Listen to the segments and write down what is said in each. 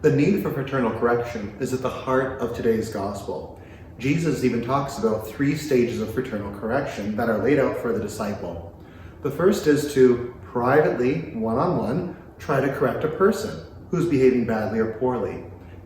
The need for fraternal correction is at the heart of today's gospel. Jesus even talks about 3 stages of fraternal correction that are laid out for the disciple. The first is to privately, one-on-one, try to correct a person who's behaving badly or poorly.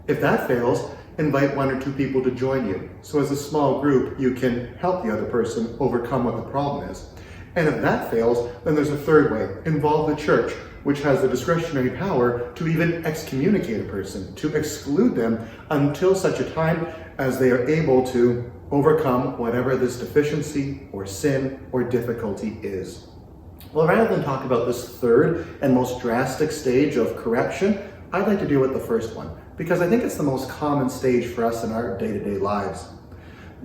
If that fails, invite 1 or 2 people to join you. So as a small group, you can help the other person overcome what the problem is. And if that fails, then there's a third way. Involve the church, which has the discretionary power to even excommunicate a person, to exclude them until such a time as they are able to overcome whatever this deficiency or sin or difficulty is. Well, rather than talk about this third and most drastic stage of correction, I'd like to deal with the first one, because I think it's the most common stage for us in our day-to-day lives.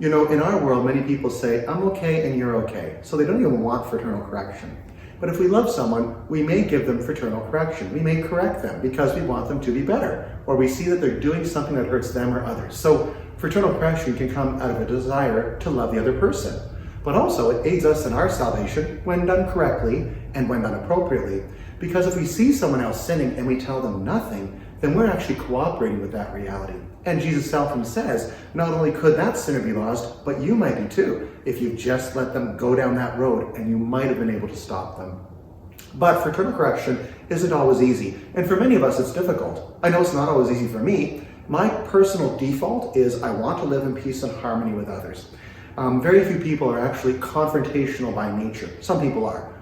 You know, in our world, many people say, I'm okay and you're okay. So they don't even want fraternal correction. But if we love someone, we may give them fraternal correction. We may correct them because we want them to be better, or we see that they're doing something that hurts them or others. So fraternal correction can come out of a desire to love the other person. But also it aids us in our salvation when done correctly and when done appropriately. Because if we see someone else sinning and we tell them nothing, then we're actually cooperating with that reality. And Jesus self says, not only could that sinner be lost, but you might be too, if you just let them go down that road, and you might have been able to stop them. But fraternal correction isn't always easy, and for many of us it's difficult. I know it's not always easy for me. My personal default is I want to live in peace and harmony with others. Very few people are actually confrontational by nature. Some people are.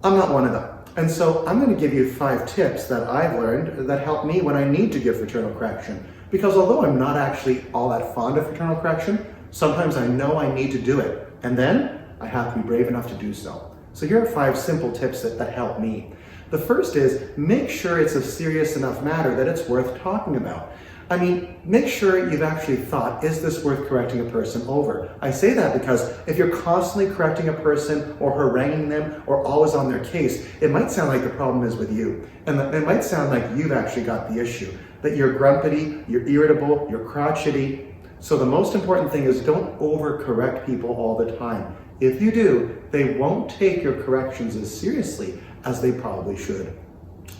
I'm not one of them. And so I'm going to give you 5 tips that I've learned that help me when I need to give fraternal correction. Because although I'm not actually all that fond of fraternal correction, sometimes I know I need to do it. And then I have to be brave enough to do so. So here are 5 simple tips that help me. The first is make sure it's a serious enough matter that it's worth talking about. I mean, make sure you've actually thought, is this worth correcting a person over? I say that because if you're constantly correcting a person or haranguing them or always on their case, it might sound like the problem is with you. And it might sound like you've actually got the issue, that you're grumpy, you're irritable, you're crotchety. So the most important thing is don't overcorrect people all the time. If you do, they won't take your corrections as seriously as they probably should.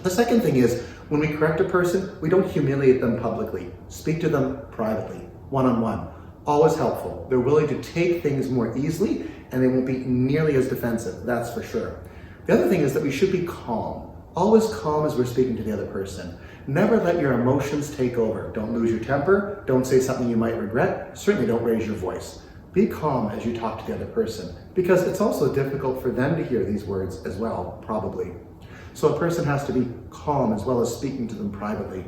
The second thing is, when we correct a person, we don't humiliate them publicly. Speak to them privately, one-on-one. Always helpful. They're willing to take things more easily, and they won't be nearly as defensive, that's for sure. The other thing is that we should be calm. Always calm as we're speaking to the other person. Never let your emotions take over. Don't lose your temper. Don't say something you might regret. Certainly don't raise your voice. Be calm as you talk to the other person, because it's also difficult for them to hear these words as well, probably. So a person has to be calm as well as speaking to them privately.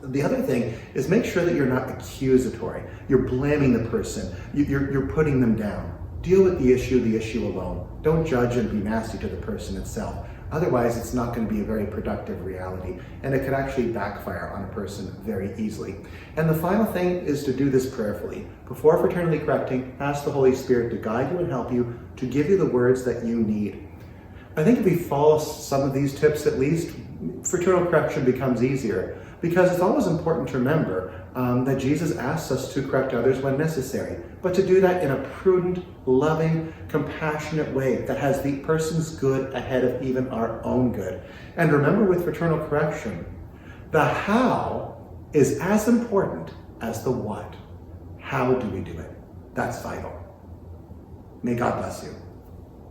The other thing is make sure that you're not accusatory. You're blaming the person. You're putting them down. Deal with the issue alone. Don't judge and be nasty to the person itself. Otherwise, it's not going to be a very productive reality, and it could actually backfire on a person very easily. And the final thing is to do this prayerfully. Before fraternally correcting, ask the Holy Spirit to guide you and help you, to give you the words that you need. I think if we follow some of these tips at least, fraternal correction becomes easier, because it's always important to remember that Jesus asks us to correct others when necessary, but to do that in a prudent, loving, compassionate way that has the person's good ahead of even our own good. And remember, with fraternal correction, the how is as important as the what. How do we do it? That's vital. May God bless you.